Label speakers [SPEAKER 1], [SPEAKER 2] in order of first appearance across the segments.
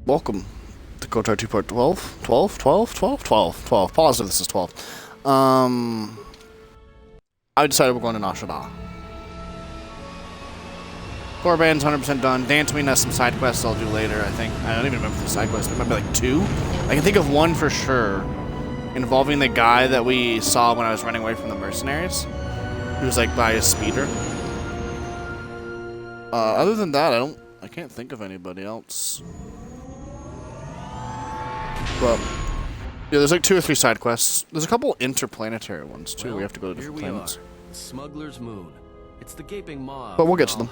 [SPEAKER 1] Welcome to Kotor 2.12. 12? 12? 12? 12. 12. Positive this is 12. I decided we're going to Nashada. Core band's 100% done. Dantooine has some side quests I'll do later, I think. I don't even remember the side quests. There might be like 2. I can think of one for sure, involving the guy that we saw when I was running away from the mercenaries. He was like by a speeder. Other than that, I can't think of anybody else. But yeah, there's like 2 or 3 side quests. There's a couple interplanetary ones too. We have to go to different planets.
[SPEAKER 2] Here we are, Smuggler's Moon. It's the gaping maw.
[SPEAKER 1] But we'll get to them.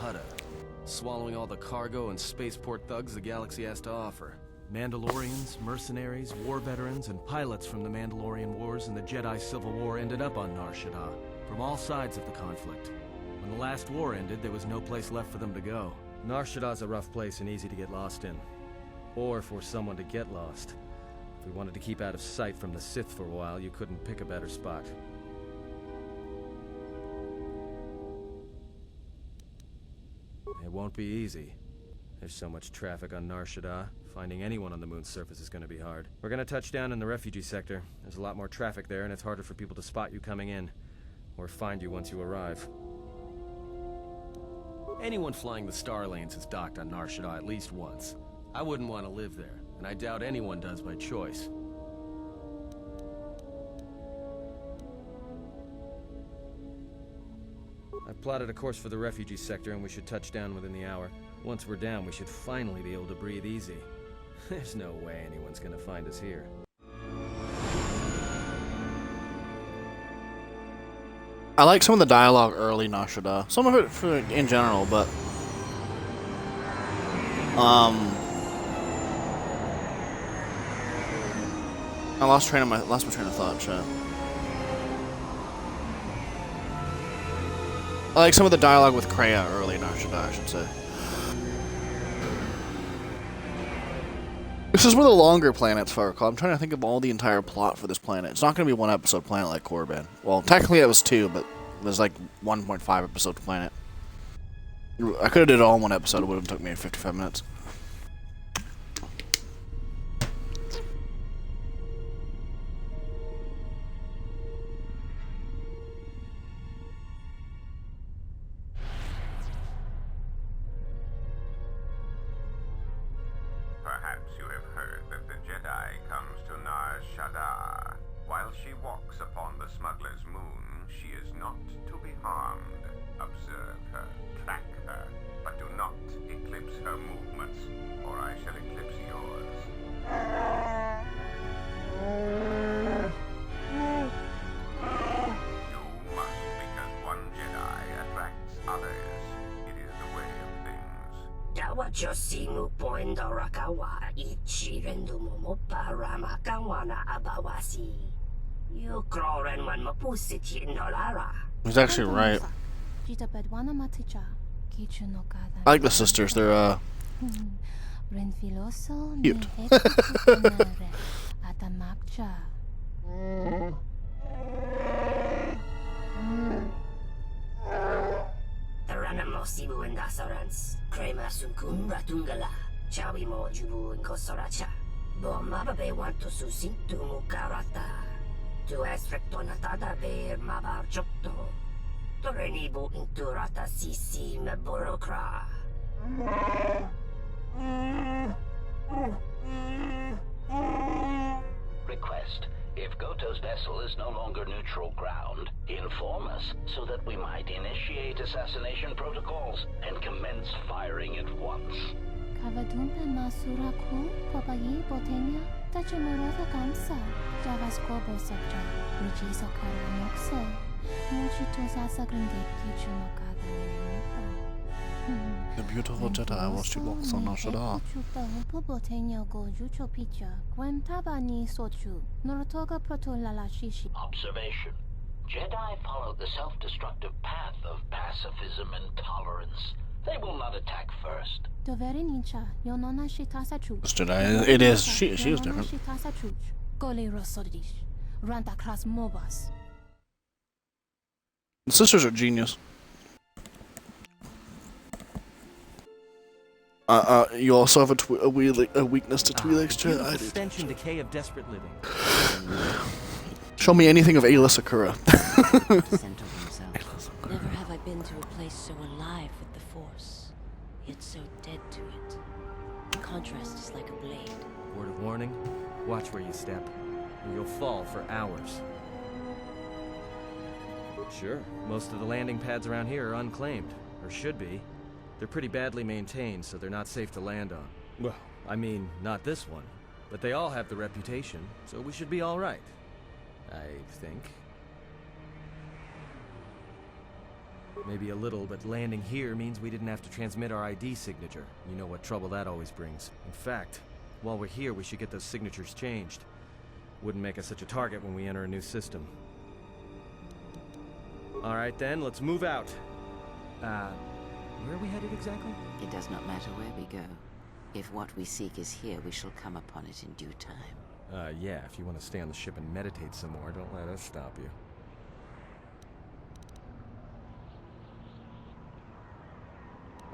[SPEAKER 2] Swallowing all the cargo and spaceport thugs the galaxy has to offer. Mandalorians, mercenaries, war veterans, and pilots from the Mandalorian Wars and the Jedi Civil War ended up on Nar Shaddaa, from all sides of the conflict. When the last war ended, there was no place left for them to go. Nar Shaddaa's a rough place and easy to get lost in. Or for someone to get lost. If we wanted to keep out of sight from the Sith for a while, you couldn't pick a better spot. It won't be easy. There's so much traffic on Nar Shaddaa. Finding anyone on the moon's surface is going to be hard. We're going to touch down in the refugee sector. There's a lot more traffic there, and it's harder for people to spot you coming in. Or find you once you arrive. Anyone flying the Star Lanes has docked on Nar Shaddaa at least once. I wouldn't want to live there, and I doubt anyone does by choice. I've plotted a course for the refugee sector, and we should touch down within the hour. Once we're down, we should finally be able to breathe easy. There's no way anyone's gonna find us here.
[SPEAKER 1] I like some of the dialogue early Nar Shaddaa. Some of it in general, but I lost my train of thought, chat. I like some of the dialogue with Kreia early in Nar Shaddaa, I should say. This is one of the longer planets, if I recall. I'm trying to think of all the entire plot for this planet. It's not going to be one episode planet like Korriban. Well, technically it was 2, but it was like 1.5 episode planet. I could have did it all in one episode. It would have took me 55 minutes. He's actually right. I like the sisters. They're cute.
[SPEAKER 3] Tu aspetto natada per mabarciotto. Torenibu inturata sisi me borokra.
[SPEAKER 4] Request. If Goto's vessel is no longer neutral ground, inform us so that we might initiate assassination protocols and commence firing at once.
[SPEAKER 5] Kavadumpe masuraku papayi botenya tachimurata kamsa javaskobo sabja rijiso kara nokso muchito sasagrinde kichuno kada minimito.
[SPEAKER 1] The beautiful Jedi while she walks on Nar Shaddaa.
[SPEAKER 4] Observation. Jedi follow the self-destructive path of pacifism and tolerance. They will not attack first.
[SPEAKER 1] This Jedi, it is. She is different. The sisters are genius. You also have a weakness to Twi'leks, chat. I do.
[SPEAKER 2] Stench and decay of desperate living.
[SPEAKER 1] Show me anything of Ayla Sakura.
[SPEAKER 6] Never have I been to a place so alive with the Force, yet so dead to it. The contrast is like a blade.
[SPEAKER 2] Word of warning, watch where you step, or you'll fall for hours. Sure, most of the landing pads around here are unclaimed, or should be. They're pretty badly maintained, so they're not safe to land on. Well, I mean, not this one. But they all have the reputation, so we should be all right. I think. Maybe a little, but landing here means we didn't have to transmit our ID signature. You know what trouble that always brings. In fact, while we're here, we should get those signatures changed. Wouldn't make us such a target when we enter a new system. All right then, let's move out. Where are we headed exactly?
[SPEAKER 6] It does not matter where we go. If what we seek is here, we shall come upon it in due time.
[SPEAKER 2] Yeah, if you want to stay on the ship and meditate some more, don't let us stop you.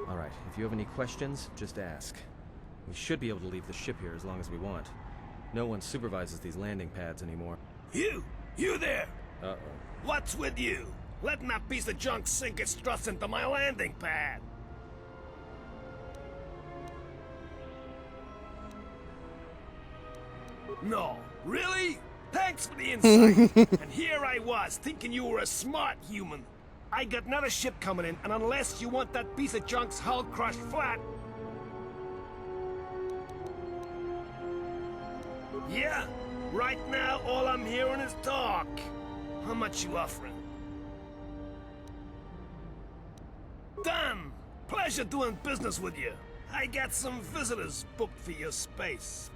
[SPEAKER 2] Alright, if you have any questions, just ask. We should be able to leave the ship here as long as we want. No one supervises these landing pads anymore.
[SPEAKER 7] You there!
[SPEAKER 2] Uh-oh.
[SPEAKER 7] What's with you? Letting that piece of junk sink its struts into my landing pad! No, really? Thanks for the insight. And here I was, thinking you were a smart human. I got another ship coming in, and unless you want that piece of junk's hull crushed flat... Yeah, right now all I'm hearing is talk. How much you offering? Done! Pleasure doing business with you. I got some visitors booked for your space.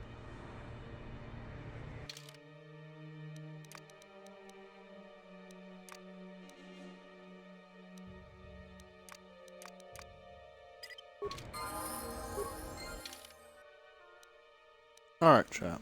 [SPEAKER 1] Alright, chat.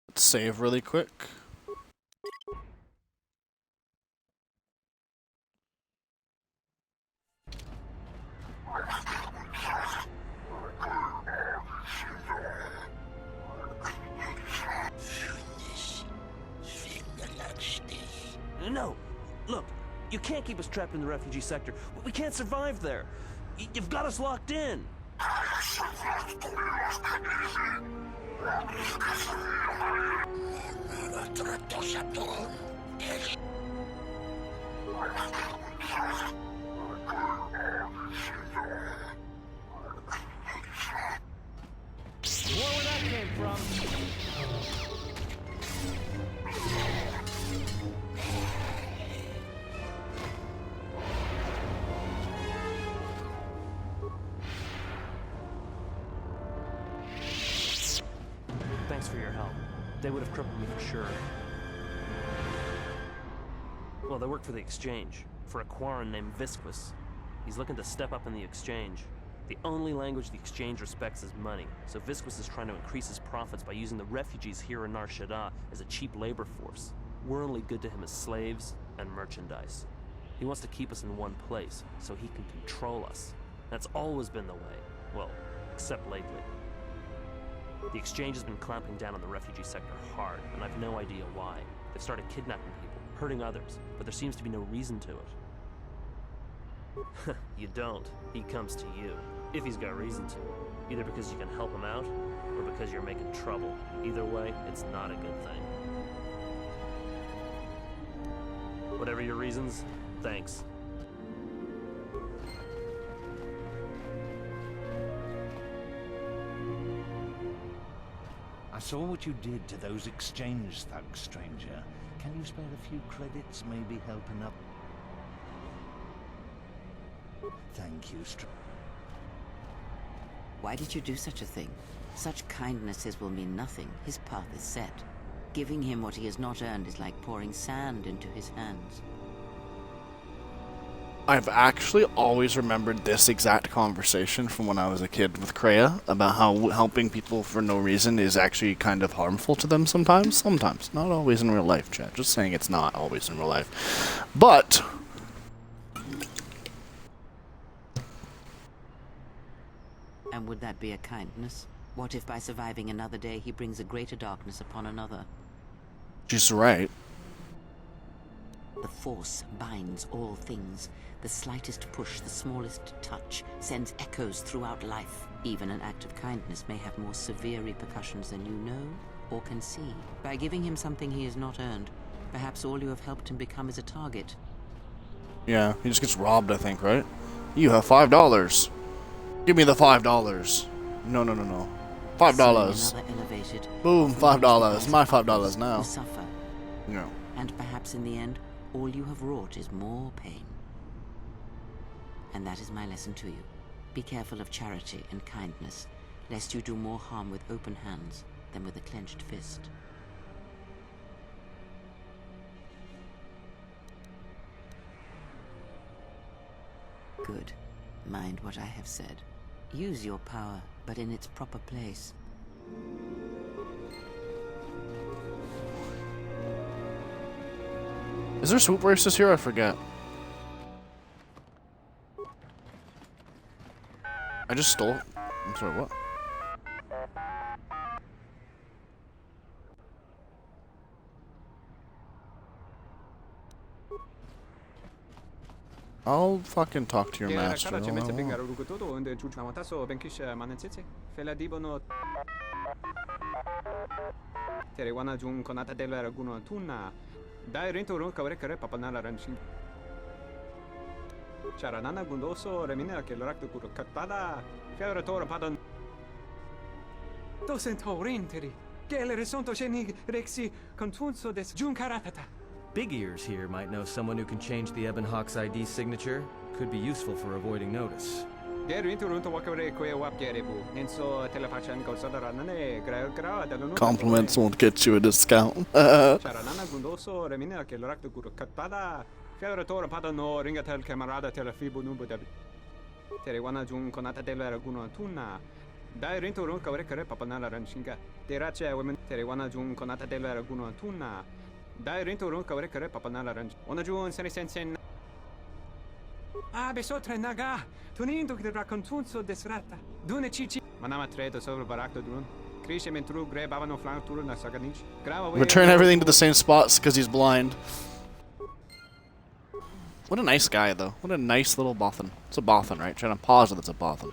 [SPEAKER 1] Let's save really quick.
[SPEAKER 8] No! Look, you can't keep us trapped in the refugee sector. We can't survive there. You've got us locked in.
[SPEAKER 2] Where that came from?
[SPEAKER 8] Thanks for your help. They would have crippled me for sure. Well, they work for the Exchange, for a Quarren named Visquis. He's looking to step up in the Exchange. The only language the Exchange respects is money, so Visquis is trying to increase his profits by using the refugees here in Nar Shaddaa as a cheap labor force. We're only good to him as slaves and merchandise. He wants to keep us in one place, so he can control us. That's always been the way. Well, except lately. The Exchange has been clamping down on the refugee sector hard, and I've no idea why. They've started kidnapping people, hurting others, but there seems to be no reason to it. You don't. He comes to you. If he's got reason to. Either because you can help him out, or because you're making trouble. Either way, it's not a good thing. Whatever your reasons, thanks.
[SPEAKER 9] I saw what you did to those Exchange thugs, stranger. Can you spare a few credits, maybe helping up? Thank you,
[SPEAKER 6] Why did you do such a thing? Such kindnesses will mean nothing. His path is set.
[SPEAKER 10] Giving him what he has not earned is like pouring sand into his hands.
[SPEAKER 1] I've actually always remembered this exact conversation from when I was a kid with Kreia about how helping people for no reason is actually kind of harmful to them sometimes. Sometimes. Not always in real life, chat. Just saying it's not always in real life. But
[SPEAKER 10] And would that be a kindness? What if by surviving another day he brings a greater darkness upon another?
[SPEAKER 1] she's right.
[SPEAKER 10] The Force binds all things. The slightest push, the smallest touch, sends echoes throughout life. Even an act of kindness may have more severe repercussions than you know or can see. By giving him something he has not earned, perhaps all you have helped him become is a target.
[SPEAKER 1] Yeah, he just gets robbed, I think, right? You have $5. Give me the $5. No. $5.
[SPEAKER 10] Another elevated,
[SPEAKER 1] Boom, $5. My $5
[SPEAKER 10] who
[SPEAKER 1] now.
[SPEAKER 10] suffer.
[SPEAKER 1] No.
[SPEAKER 10] And perhaps in the end, all you have wrought is more pain. And that is my lesson to you. Be careful of charity and kindness, lest you do more harm with open hands than with a clenched fist. Good. Mind what I have said. Use your power, but in its proper place.
[SPEAKER 1] Is there swoop races here? I forget. I just stole. I'm sorry, what? I'll fucking talk to your master. I don't know.
[SPEAKER 11] Charanana gundoso remina che l'orakto kuro katpada fiora tora padon dosentorinteri che le resonto geni rexi contunso des junkaratata.
[SPEAKER 2] Big Ears here might know someone who can change the Ebon Hawk's ID signature. Could be useful for avoiding notice.
[SPEAKER 1] Compliments won't get you a discount.
[SPEAKER 11] Fiore padano ringatel camarada telefibo numbo da Terewana jun conata della raguna tuna. Dai rinto run kavrekare papanala ranshinga. Derace women Terewana jun conata della raguna tuna. Dai rinto run kavrekare papanala ranch. Ona jun sene sensen. Ah, besotre naga. Tunindo che raccontunzo desrata. Dune cici. Manama treto sopra baracto dun. Cresce mentru grab avano flank tour na saganich.
[SPEAKER 1] Return everything to the same spots because he's blind. What a nice guy, though. What a nice little bothan. It's a bothan, right? Trying to pause it, it's a bothan.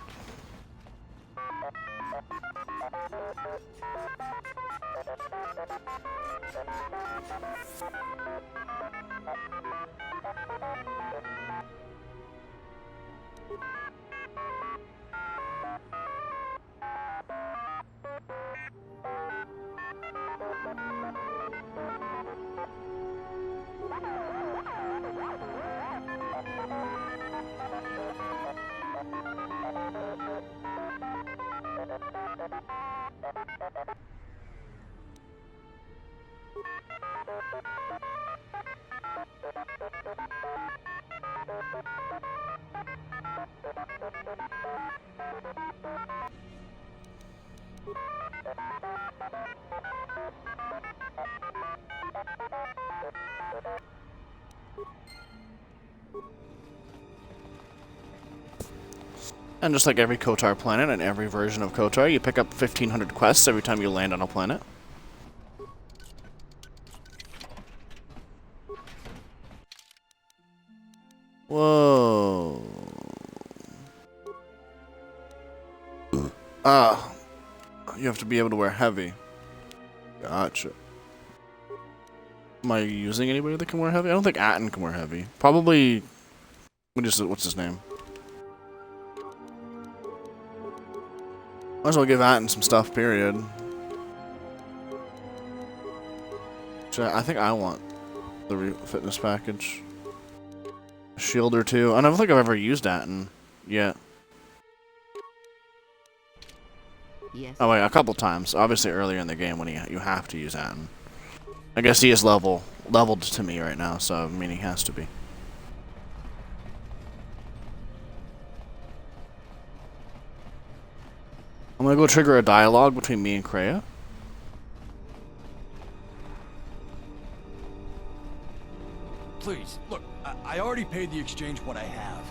[SPEAKER 1] And just like every Kotor planet and every version of Kotor, you pick up 1,500 quests every time you land on a planet. Whoa. Ah. You have to be able to wear heavy. Gotcha. Am I using anybody that can wear heavy? I don't think Atten can wear heavy. Probably... What's his name? Might as well give Atten some stuff, period. I think I want the fitness package. A shield or two. I don't think I've ever used Atten yet.
[SPEAKER 10] Yes.
[SPEAKER 1] Oh wait, a couple times. Obviously earlier in the game when you have to use Atten. I guess he is leveled to me right now, so I mean he has to be. I'm gonna go trigger a dialogue between me and Kreia.
[SPEAKER 12] Please, look, I already paid the exchange what I have.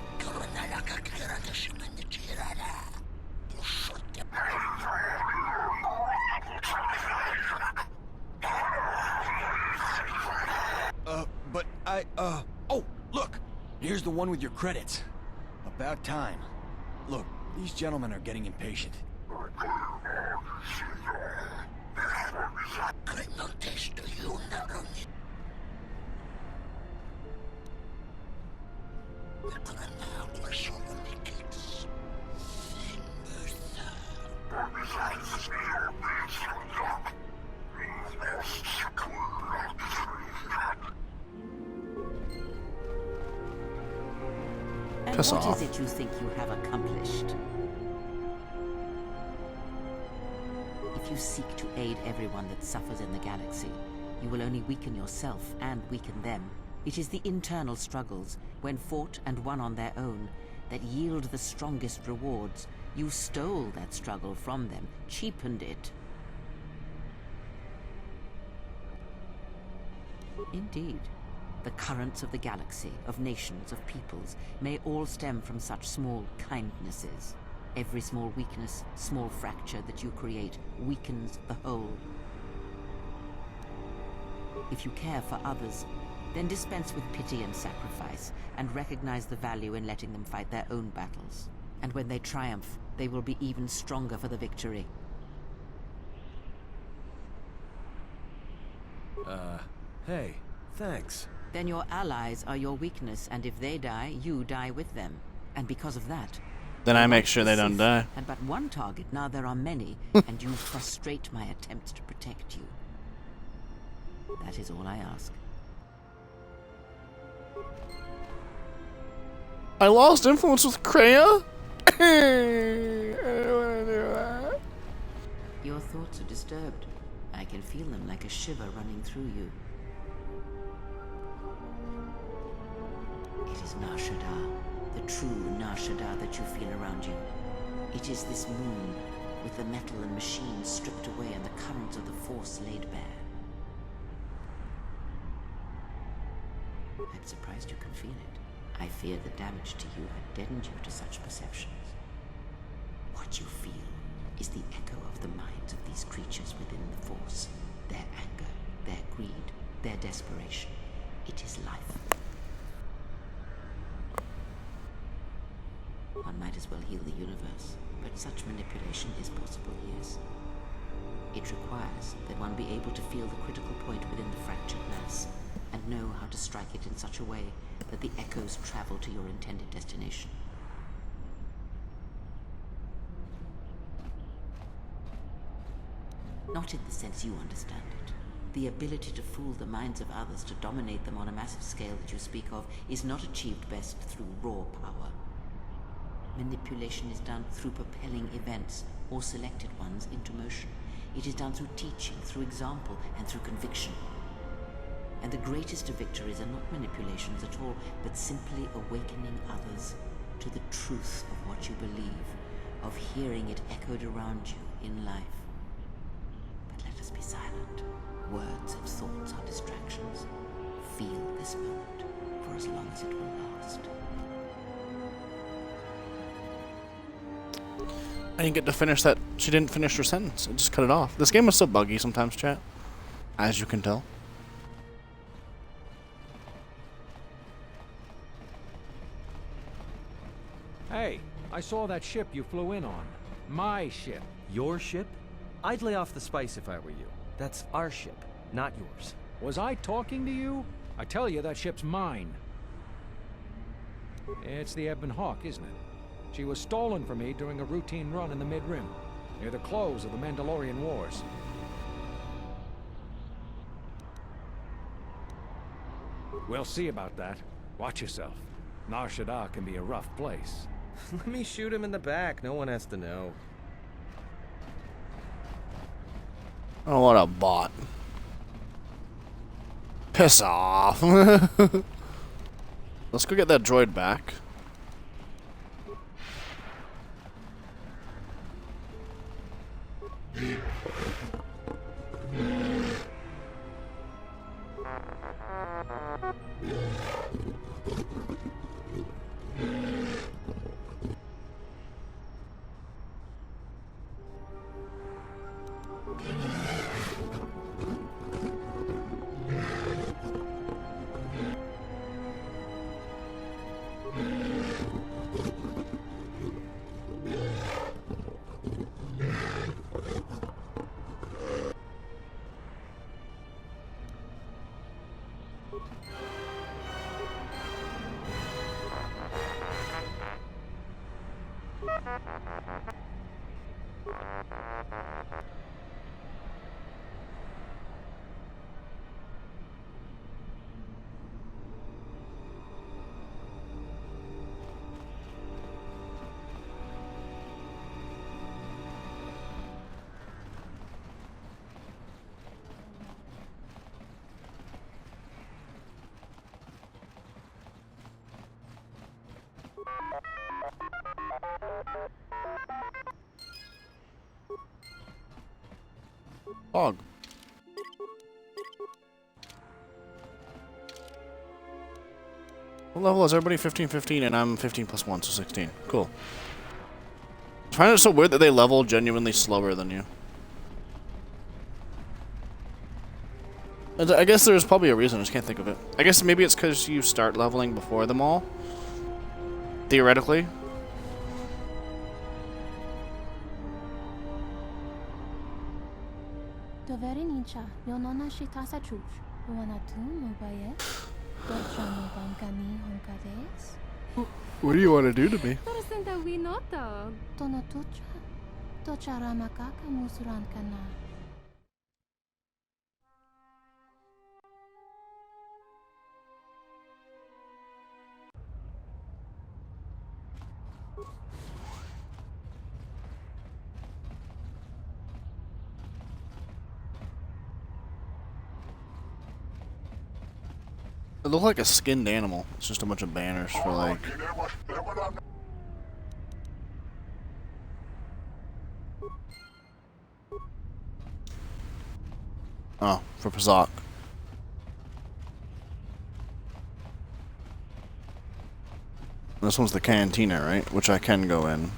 [SPEAKER 12] But oh, look! Here's the one with your credits. About time. Look, these gentlemen are getting impatient.
[SPEAKER 10] And
[SPEAKER 1] Piss
[SPEAKER 10] what
[SPEAKER 1] off.
[SPEAKER 10] is it you think you have accomplished? If you seek to aid everyone that suffers in the galaxy, you will only weaken yourself and weaken them. It is the internal struggles, when fought and won on their own, that yield the strongest rewards. You stole that struggle from them, cheapened it. Indeed. The currents of the galaxy, of nations, of peoples, may all stem from such small kindnesses. Every small weakness, small fracture that you create weakens the whole. If you care for others, then dispense with pity and sacrifice, and recognize the value in letting them fight their own battles. And when they triumph, they will be even stronger for the victory.
[SPEAKER 2] Hey, thanks.
[SPEAKER 10] Then your allies are your weakness, and if they die, you die with them. And because of that...
[SPEAKER 1] Then I make sure they don't die.
[SPEAKER 10] And but one target, now there are many, and you frustrate my attempts to protect you. That is all I ask.
[SPEAKER 1] I lost influence with Kreia? I don't wanna do that.
[SPEAKER 10] Your thoughts are disturbed. I can feel them like a shiver running through you. It is Nar Shaddaa, the true Nar Shaddaa that you feel around you. It is this moon, with the metal and machines stripped away and the currents of the Force laid bare. I'm surprised you can feel it. I fear the damage to you had deadened you to such perceptions. What you feel is the echo of the minds of these creatures within the Force. Their anger, their greed, their desperation. It is life. One might as well heal the universe, but such manipulation is possible, yes. It requires that one be able to feel the critical point within the fractured mass, and know how to strike it in such a way that the echoes travel to your intended destination. Not in the sense you understand it. The ability to fool the minds of others, to dominate them on a massive scale that you speak of, is not achieved best through raw power. Manipulation is done through propelling events, or selected ones, into motion. It is done through teaching, through example, and through conviction. And the greatest of victories are not manipulations at all, but simply awakening others to the truth of what you believe, of hearing it echoed around you in life. But let us be silent. Words and thoughts are distractions. Feel this moment, for as long as it will last.
[SPEAKER 1] I didn't get to finish that. She didn't finish her sentence. I just cut it off. This game is so buggy sometimes, chat. As you can tell.
[SPEAKER 13] Hey, I saw that ship you flew in on. My ship.
[SPEAKER 2] Your ship? I'd lay off the spice if I were you. That's our ship, not yours.
[SPEAKER 13] Was I talking to you? I tell you, that ship's mine. It's the Ebon Hawk, isn't it? She was stolen from me during a routine run in the Mid-Rim, near the close of the Mandalorian Wars. We'll see about that. Watch yourself. Nar Shaddaa can be a rough place.
[SPEAKER 2] Let me shoot him in the back. No one has to know.
[SPEAKER 1] Oh, what a bot. Piss off. Let's go get that droid back. Fog. What level is everybody? 15, 15, and I'm 15 plus 1, so 16. Cool. I find it so weird that they level genuinely slower than you. And I guess there's probably a reason, I just can't think of it. I guess maybe it's because you start leveling before them all. Theoretically. What do you want to do to me? It looked like a skinned animal. It's just a bunch of banners for like... Oh, for Pazak. This one's the cantina, right? Which I can go in.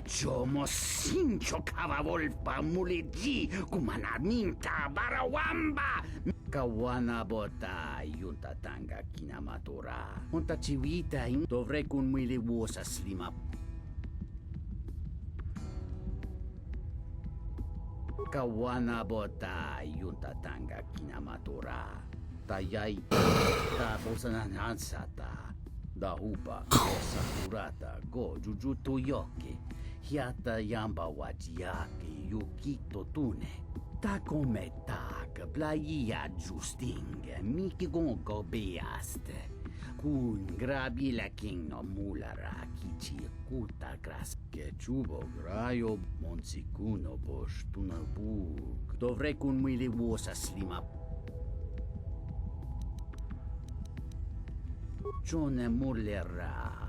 [SPEAKER 14] Chomo sincho kavavolpa muliji kumanaminta barawamba kawana bota yunta tanga kinamatura unta chivita dovrei kun mili wosa slima kawana bota yunta tanga kinamatura tayai ta bolsanan hansata da hupa sakurata go jujutu yoki Hiata yamba wajiaki yukito tune. Ta come tak playa justing miki gongo beaste. Kun grabi la king no mulara kichi kuta gras ke chubo grayo monsikuno bosh tunabuk. Dovrei kun mili wosa slima. Chone mulera.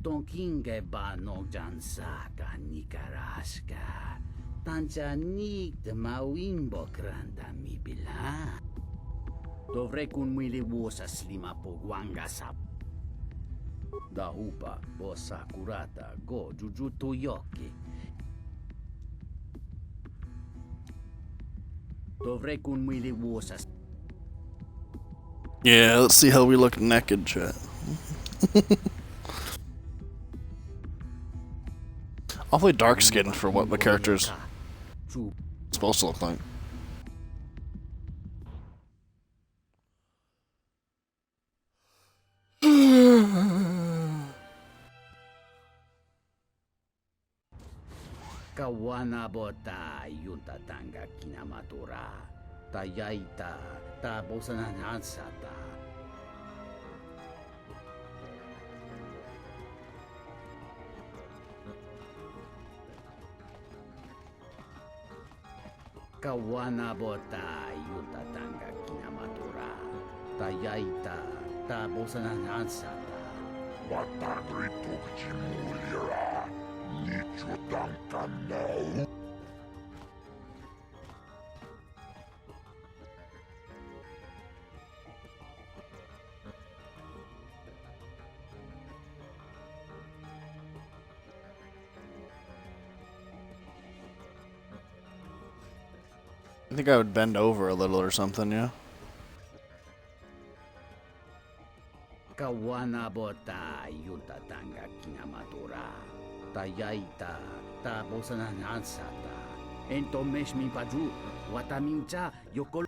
[SPEAKER 14] Tonkinge ba no jansaka nikaraska. Tancha nik de mawimbo kranda mi bila. Dovrei kun mili wosa slima po guangasap. Da upa bo sakurata go jujutu yoki. Dovrei kun mili wosa.
[SPEAKER 1] Yeah, let's see how we look naked, chat. Awfully dark skinned for what the character's supposed to look like.
[SPEAKER 14] Kawana bota yunta tanga kinamatura. Tayaita ta bolsanan hansata. Kawana bota yunta tanga kinamatura. Tayaita ta bosanan ansata.
[SPEAKER 15] Watagrito Chimulira. Nicho Dankanau.
[SPEAKER 1] I think I would bend over a little or something, yeah.
[SPEAKER 14] Kawana bota yunta tanga kinamatura. Tayaita ta bosanan ansata. Entomesh mi paju. Watamincha yokol.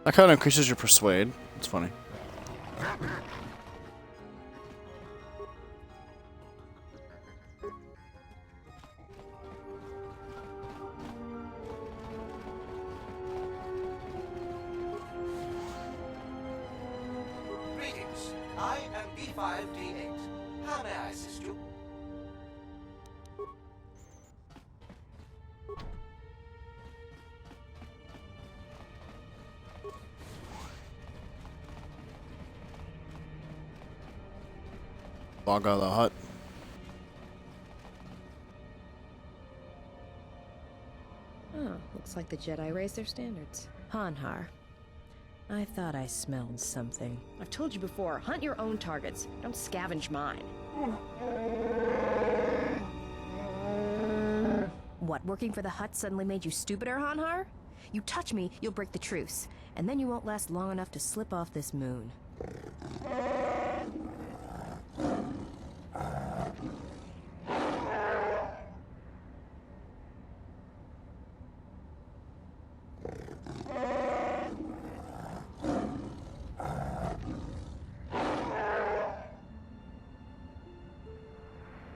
[SPEAKER 1] That kind of increases your persuade. It's funny.
[SPEAKER 16] Greetings. I am B5D8. How may I assist you?
[SPEAKER 1] Log out of the hut.
[SPEAKER 17] Oh, looks like the Jedi raised their standards. Hanhar. I thought I smelled something. I've told you before, hunt your own targets. Don't scavenge mine. What, working for the hut suddenly made you stupider, Hanhar? You touch me, you'll break the truce. And then you won't last long enough to slip off this moon.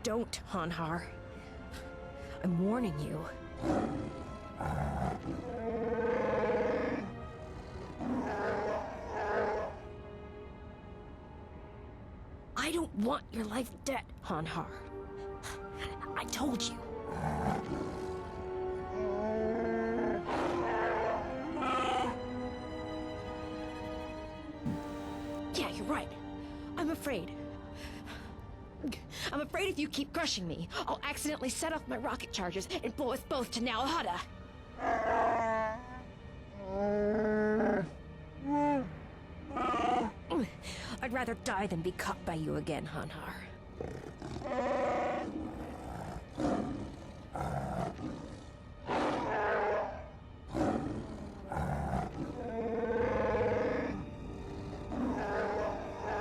[SPEAKER 17] Don't, Hanhar. I'm warning you. I don't want your life dead, Hanhar. I told you. Yeah, you're right. I'm afraid. I'm afraid if you keep crushing me, I'll accidentally set off my rocket charges and blow us both to Nalhada. I'd rather die than be caught by you again, Hanhar.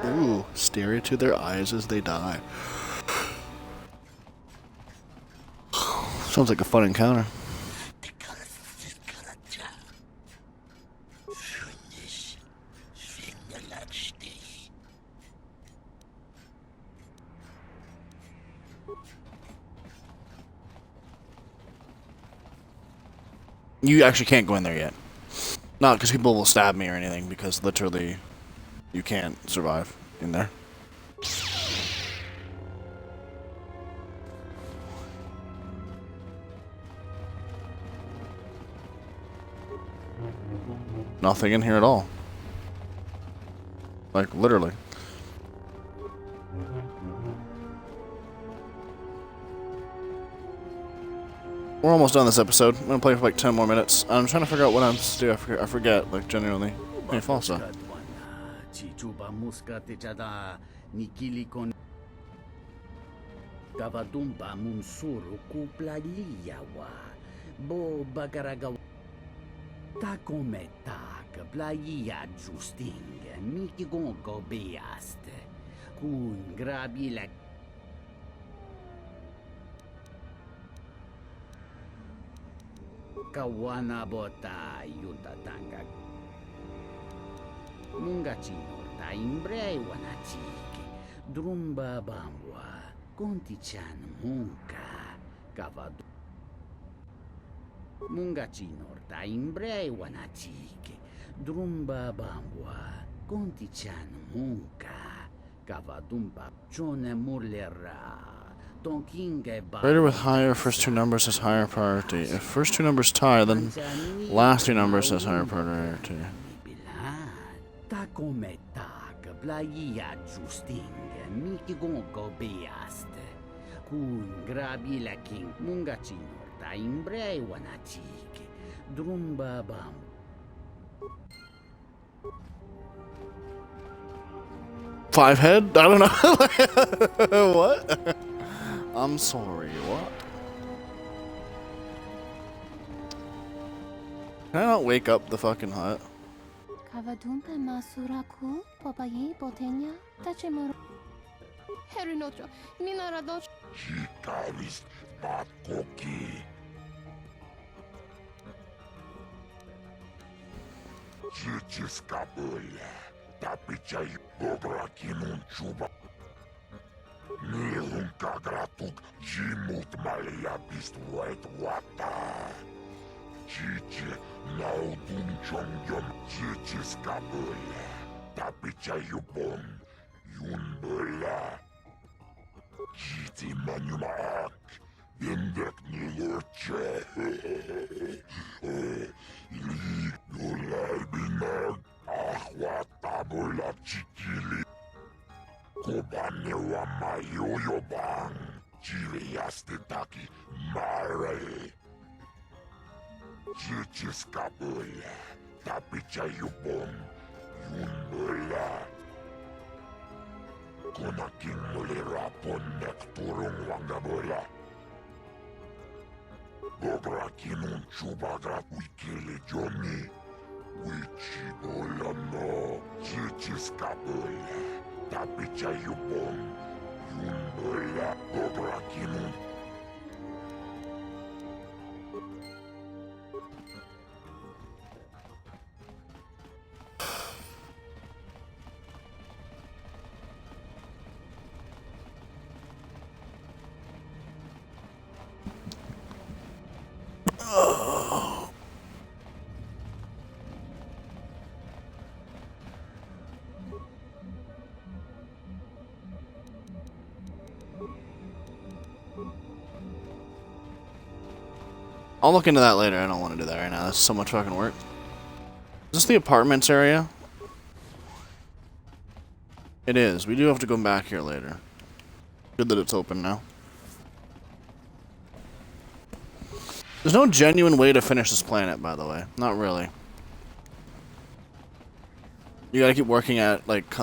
[SPEAKER 1] Ooh, stare into their eyes as they die. Sounds like a fun encounter. You actually can't go in there yet. Not because people will stab me or anything, because literally you can't survive in there. Nothing in here at all. Like, literally. We're almost done this episode. I'm gonna play for like 10 more minutes. I'm trying to figure out what I'm supposed to do. I forget, like, genuinely. Hey, Falsa.
[SPEAKER 14] Chichuba muska techada nikili con Gavadumba munsuru kupla liyawa bo bagaragawa takometa playa justing miki gongo beast kun grabi la kawana bota yutatanga Mungachino ta imbrei wanachiki drumba bambwa kontichan munka kavadu Mungachinor ta imbre wanachike. Drumba bambwa. Kontichan munka. Kavadumba chone mulera.
[SPEAKER 1] Greater with higher first two numbers has higher priority. If first two numbers tie, then last two numbers has higher priority.
[SPEAKER 14] Kun grabi la king mungachinor ta imbre wanachike. Drumba bam.
[SPEAKER 1] Five head? I don't know. What? I'm sorry, what? Can I not wake up the fucking hut?
[SPEAKER 5] Kavadumpe masuraku popayi botenya tachimoro. Herinocho, minaradoch.
[SPEAKER 15] Hikaris patkoki. Chichiskabula. Tapichai bobrakinun chuba. Nilun kagratuk jimut malia bistwet wata. Chichi naudun chongyom chichiskabula. Tapichai yubon yunbula. Chiti manumak. Indek nilurche. Yulai binag. Ahwatabula chikili. Kobane wa mayoyo bang. Chiriaste taki mare. Chichiskabula. Tapichayubon. Yunbula. Konaking mulira pon nekturung wangabula. Bobrakinun chubagrat wikili Johnny. Wichibola no, chichiskabula, tapichayubon, yunbola, bobrakinun.
[SPEAKER 1] I'll look into that later. I don't want to do that right now. That's so much fucking work. Is this the apartments area? It is. We do have to go back here later. Good that it's open now. There's no genuine way to finish this planet, by the way. Not really. You gotta keep working at, like,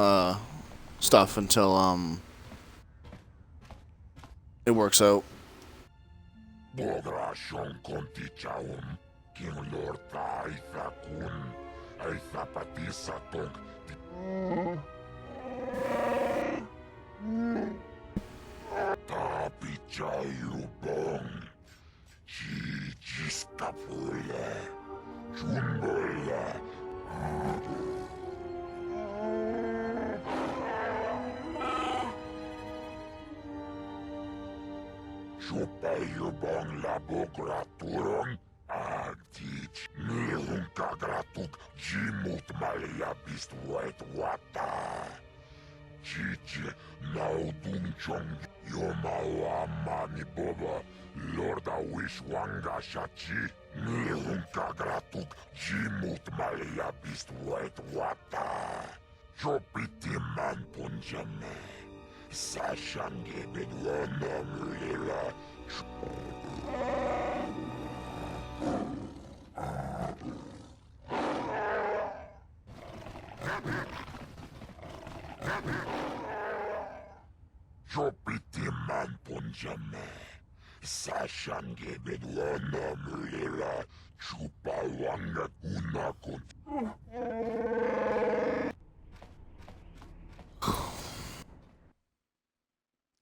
[SPEAKER 1] stuff until, it works out.
[SPEAKER 15] Bodrashon kontichaum, king lord aitha kun, aitha patisa tonk. Tapichayu bong, chichiskapula, chumbola. Chupayubong labograturong agtich nilun kagratuk jimut malia bistwet wata. Chichi naudun chong yomawa mani boba lorda wishwanga shachi nilun kagratuk jimut malia bistwet wata. Chopiti man punjame. Sashange bedwana mulera. Chopiti man punjame. Sashange bedwana mulera. Chupawanga kunakut.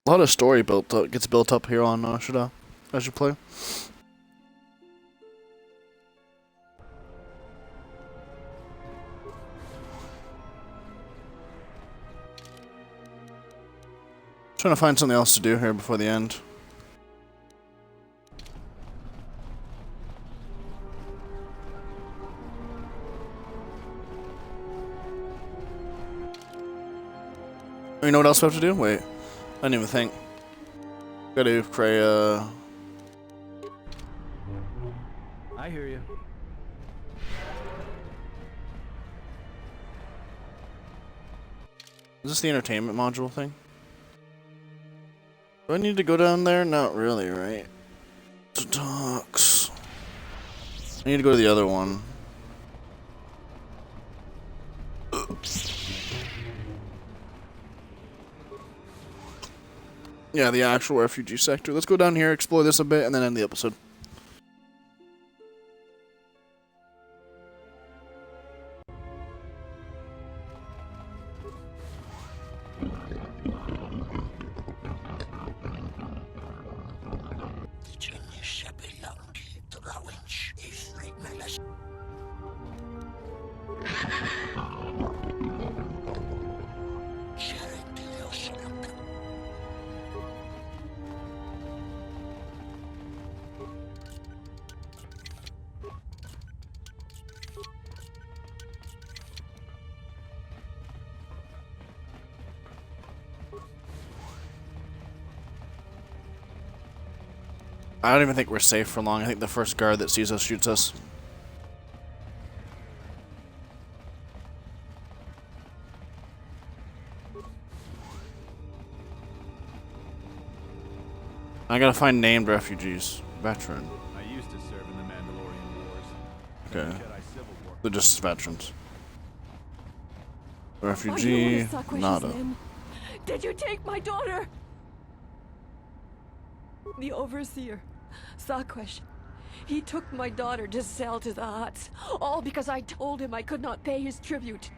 [SPEAKER 1] A lot of story gets built up here on Shida as you play. Trying to find something else to do here before the end. You know what else we have to do? Wait. I didn't even think. Gotta do Freya.
[SPEAKER 2] I hear you.
[SPEAKER 1] Is this the entertainment module thing? Do I need to go down there? Not really, right? To talks. I need to go to the other one. Yeah, the actual refugee sector. Let's go down here, explore this a bit, and then end the episode. I don't even think we're safe for long. I think the first guard that sees us shoots us. I gotta find named refugees. Veteran.
[SPEAKER 2] I used to serve in the Mandalorian Wars.
[SPEAKER 1] Okay.
[SPEAKER 2] The Jedi Civil War.
[SPEAKER 1] They're just veterans. Refugee. Nada.
[SPEAKER 18] Did you take my daughter? The overseer, Sakwesh. He took my daughter to sell to the Hutts, all because I told him I could not pay his tribute.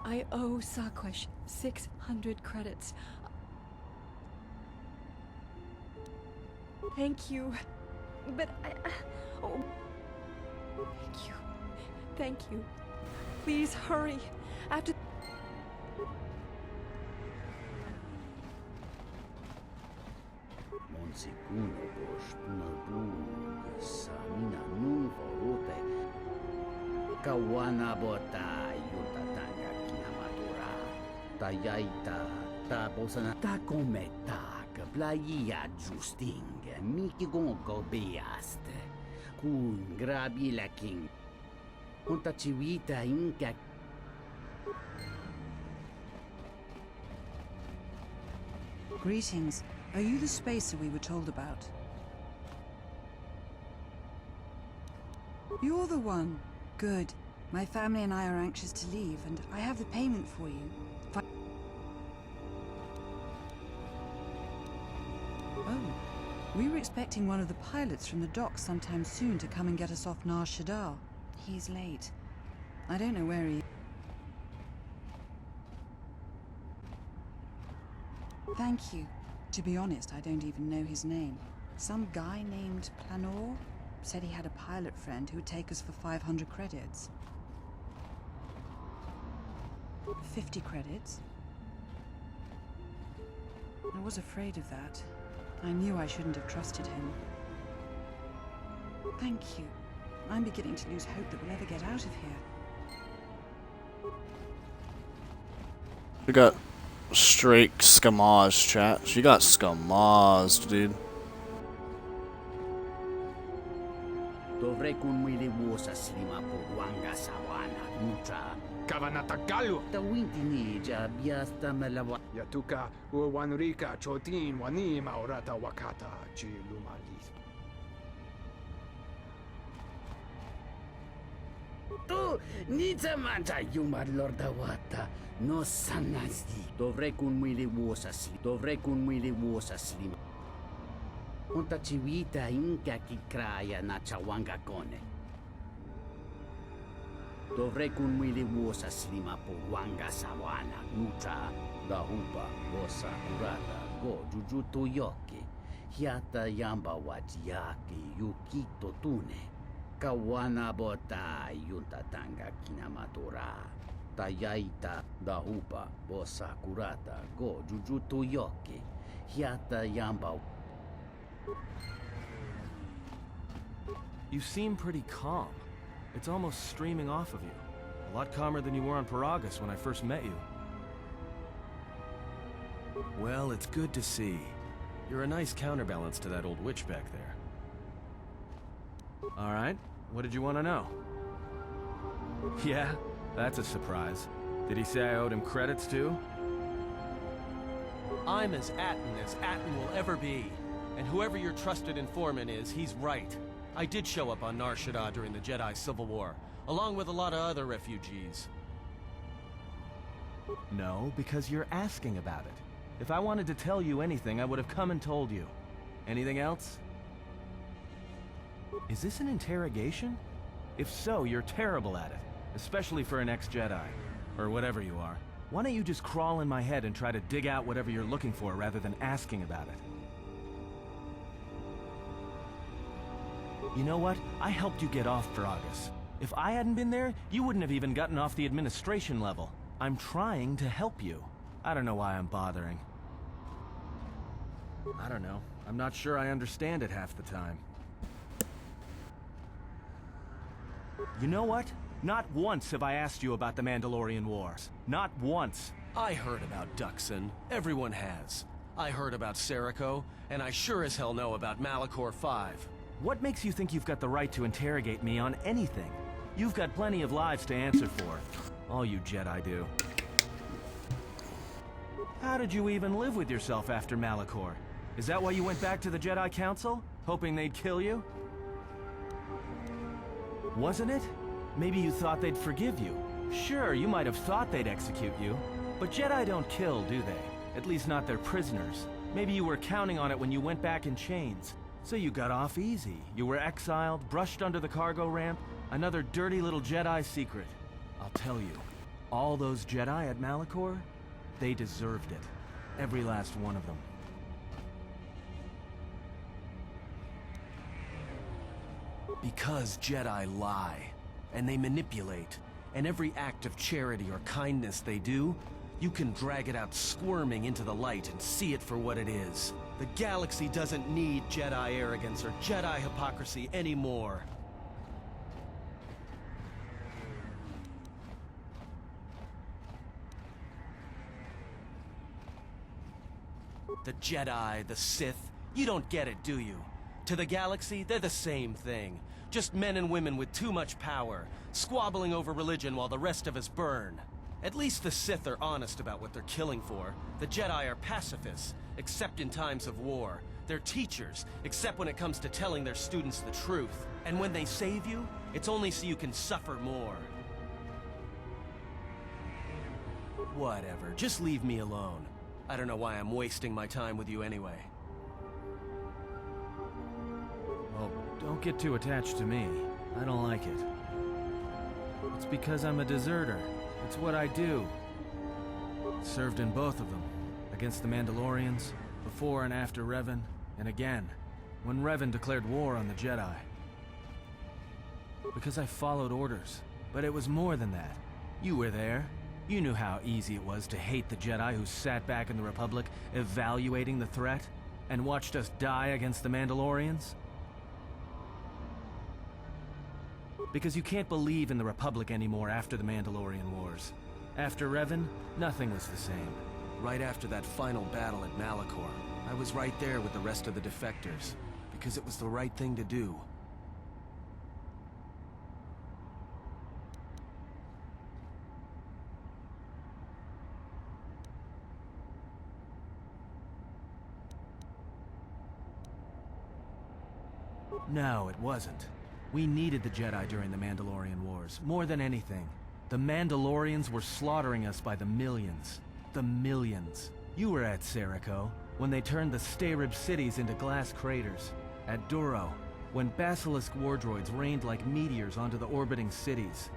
[SPEAKER 18] I owe Sakwesh 600 credits. Thank you. But oh. Thank you. Thank you. Please hurry. After...
[SPEAKER 14] Monsicuno postnodug samina nuvorote kawana bota yutatanga kinamatura tayaita taposana takometa playa justing mikigongo beaste kun grabi la king ontachiwita inka.
[SPEAKER 19] Greetings. Are you the spacer we were told about? You're the one. Good. My family and I are anxious to leave, and I have the payment for you. Oh. We were expecting one of the pilots from the docks sometime soon to come and get us off Nar Shaddaa. He's late. I don't know where he is. Thank you. To be honest, I don't even know his name. Some guy named Planor said he had a pilot friend who would take us for 500 credits. 50 credits? I was afraid of that. I knew I shouldn't have trusted him. Thank you. I'm beginning to lose hope that we'll ever get out of here.
[SPEAKER 1] We got straight scamage, chat. She got scamazed, dude.
[SPEAKER 11] Yatuka Wanrika Chotin Wani Maurata Wakata Chilumalis.
[SPEAKER 14] Tu Nizamanta Yumar Lordawata no sanasti. Dovrekun mili wosa slim. Unta chivita inka kikraya na chawanga kone. Dovrekun mili wosa slima po wanga sawana nucha da hupa wosa urata go jujuto yoki. Hiata yamba wajiaki yukito tune. Kawana bota yuntatanga kinamatura. Tayaita da hupa bosa kurata go jujuto yoki. Hiata yamba.
[SPEAKER 2] You seem pretty calm. It's almost streaming off of you. A lot calmer than you were on Paragus when I first met you. Well, it's good to see. You're a nice counterbalance to that old witch back there. Alright, what did you want to know? Yeah, that's a surprise. Did he say I owed him credits too? I'm as Atten will ever be. And whoever your trusted informant is, he's right. I did show up on Nar Shaddaa during the Jedi Civil War, along with a lot of other refugees. No, because you're asking about it. If I wanted to tell you anything, I would have come and told you. Anything else? Is this an interrogation? If so, you're terrible at it, especially for an ex-Jedi, or whatever you are. Why don't you just crawl in my head and try to dig out whatever you're looking for rather than asking about it? You know what? I helped you get off Gragas. If I hadn't been there, you wouldn't have even gotten off the administration level. I'm trying to help you. I don't know why I'm bothering. I don't know. I'm not sure I understand it half the time. You know what? Not once have I asked you about the Mandalorian Wars. Not once. I heard about Duxon. Everyone has. I heard about Serico, and I sure as hell know about Malachor 5. What makes you think you've got the right to interrogate me on anything? You've got plenty of lives to answer for. All you Jedi do. How did you even live with yourself after Malachor? Is that why you went back to the Jedi Council? Hoping they'd kill you? Wasn't it? Maybe you thought they'd forgive you. Sure, you might have thought they'd execute you. But Jedi don't kill, do they? At least not their prisoners. Maybe you were counting on it when you went back in chains. So you got off easy. You were exiled, brushed under the cargo ramp. Another dirty little Jedi secret. I'll tell you, all those Jedi at Malachor, they deserved it. Every last one of them. Because Jedi lie, and they manipulate, and every act of charity or kindness they do, you can drag it out squirming into the light and see it for what it is. The galaxy doesn't need Jedi arrogance or Jedi hypocrisy anymore. The Jedi, the Sith, you don't get it, do you? To the galaxy, they're the same thing. Just men and women with too much power, squabbling over religion while the rest of us burn. At least the Sith are honest about what they're killing for. The Jedi are pacifists, except in times of war. They're teachers, except when it comes to telling their students the truth. And when they save you, it's only so you can suffer more. Whatever, just leave me alone. I don't know why I'm wasting my time with you anyway. Well, don't get too attached to me. I don't like it. It's because I'm a deserter. It's what I do. Served in both of them. Against the Mandalorians, before and after Revan, and again, when Revan declared war on the Jedi. Because I followed orders. But it was more than that. You were there. You knew how easy it was to hate the Jedi who sat back in the Republic, evaluating the threat, and watched us die against the Mandalorians. Because you can't believe in the Republic anymore after the Mandalorian Wars. After Revan, nothing was the same. Right after that final battle at Malachor, I was right there with the rest of the defectors, because it was the right thing to do. No, it wasn't. We needed the Jedi during the Mandalorian Wars, more than anything. The Mandalorians were slaughtering us by the millions. The millions. You were at Serico, when they turned the Starib cities into glass craters. At Duro, when Basilisk war droids rained like meteors onto the orbiting cities.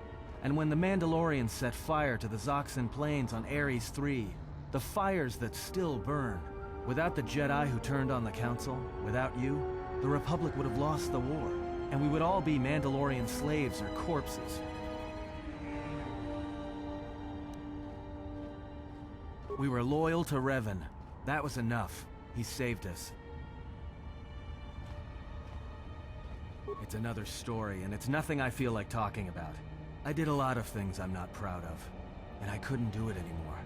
[SPEAKER 2] And when the Mandalorians set fire to the Zoxan plains on Ares 3. The fires that still burn. Without the Jedi who turned on the Council, without you, the Republic would have lost the war, and we would all be Mandalorian slaves or corpses. We were loyal to Revan. That was enough. He saved us. It's another story, and it's nothing I feel like talking about. I did a lot of things I'm not proud of, and I couldn't do it anymore.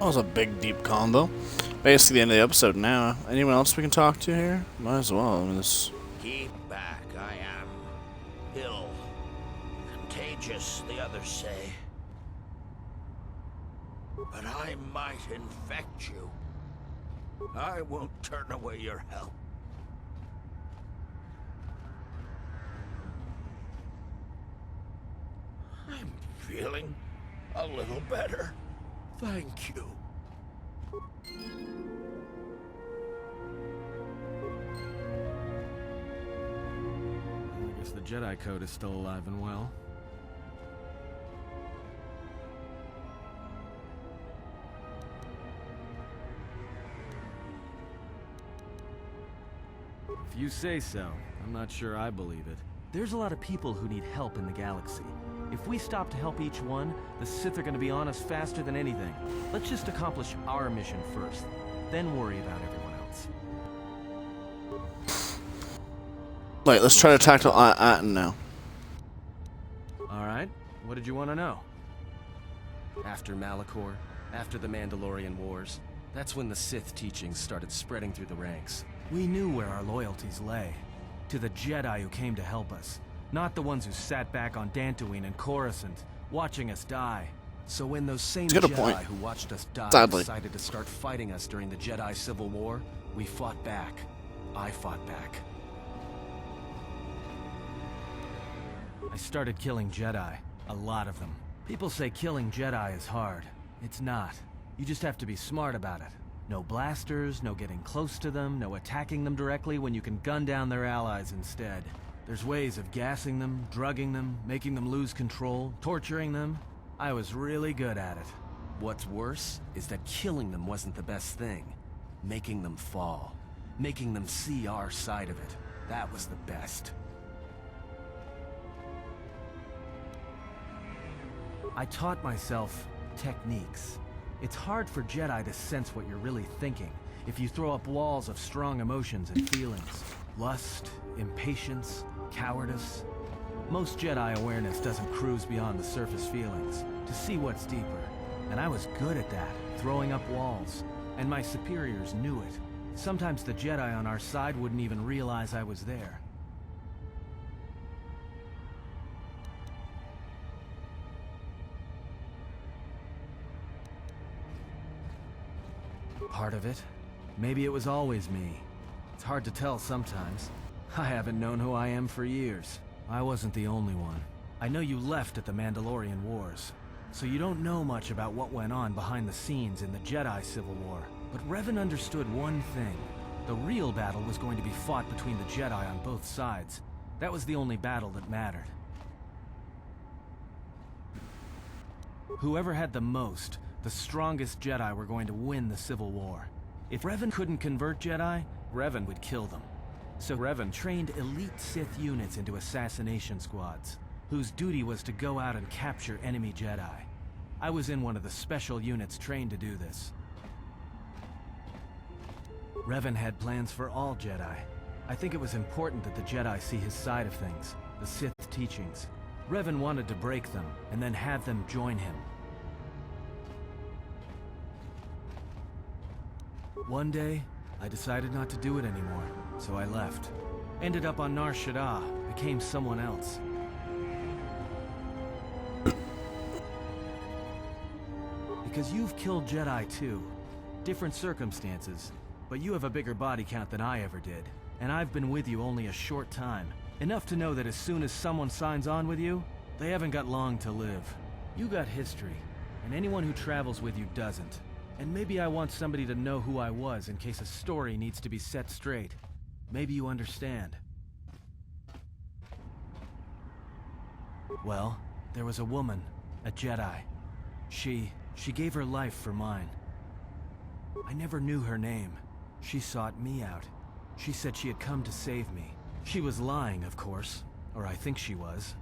[SPEAKER 1] That was a big, deep combo. Basically, the end of the episode now. Anyone else we can talk to here? Might as well. I mean, this...
[SPEAKER 20] Keep back, I am ill. Contagious, the others say. But I might infect you. I won't turn away your help. I'm feeling a little better. Thank you.
[SPEAKER 2] I guess the Jedi Code is still alive and well. If you say so, I'm not sure I believe it. There's a lot of people who need help in the galaxy. If we stop to help each one, the Sith are going to be on us faster than anything. Let's just accomplish our mission first, then worry about everyone else.
[SPEAKER 1] Right, let's try to tackle Aten now.
[SPEAKER 2] Alright, what did you want to know? After Malachor, after the Mandalorian Wars, that's when the Sith teachings started spreading through the ranks. We knew where our loyalties lay. To the Jedi who came to help us. Not the ones who sat back on Dantooine and Coruscant, watching us die. So when those same Jedi who watched us die decided to start fighting us during the Jedi Civil War, we fought back. I fought back. I started killing Jedi. A lot of them. People say killing Jedi is hard. It's not. You just have to be smart about it. No blasters, no getting close to them, no attacking them directly when you can gun down their allies instead. There's ways of gassing them, drugging them, making them lose control, torturing them. I was really good at it. What's worse is that killing them wasn't the best thing. Making them fall. Making them see our side of it. That was the best. I taught myself techniques. It's hard for Jedi to sense what you're really thinking if you throw up walls of strong emotions and feelings. Lust, impatience, cowardice. Most Jedi awareness doesn't cruise beyond the surface feelings to see what's deeper. And I was good at that, throwing up walls. And my superiors knew it. Sometimes the Jedi on our side wouldn't even realize I was there. Part of it. Maybe it was always me. It's hard to tell sometimes. I haven't known who I am for years. I wasn't the only one. I know you left at the Mandalorian Wars, so you don't know much about what went on behind the scenes in the Jedi Civil War. But Revan understood one thing. The real battle was going to be fought between the Jedi on both sides. That was the only battle that mattered. Whoever had the most, the strongest Jedi were going to win the Civil War. If Revan couldn't convert Jedi, Revan would kill them. So Revan trained elite Sith units into assassination squads, whose duty was to go out and capture enemy Jedi. I was in one of the special units trained to do this. Revan had plans for all Jedi. I think it was important that the Jedi see his side of things, the Sith teachings. Revan wanted to break them, and then have them join him. One day, I decided not to do it anymore, so I left. Ended up on Nar Shaddaa, became someone else. Because you've killed Jedi too. Different circumstances, but you have a bigger body count than I ever did. And I've been with you only a short time. Enough to know that as soon as someone signs on with you, they haven't got long to live. You got history, and anyone who travels with you doesn't. And maybe I want somebody to know who I was in case a story needs to be set straight. Maybe you understand. Well, there was a woman, a Jedi. She gave her life for mine. I never knew her name. She sought me out. She said she had come to save me. She was lying, of course. Or I think she was.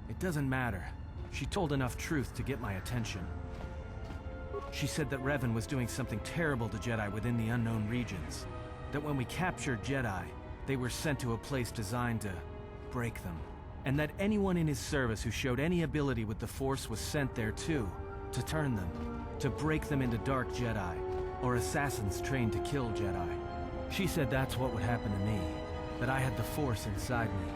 [SPEAKER 2] It doesn't matter. She told enough truth to get my attention. She said that Revan was doing something terrible to Jedi within the unknown regions. That when we captured Jedi, they were sent to a place designed to break them. And that anyone in his service who showed any ability with the Force was sent there too, to turn them. to break them into dark Jedi, or assassins trained to kill Jedi. She said that's what would happen to me, that I had the Force inside me.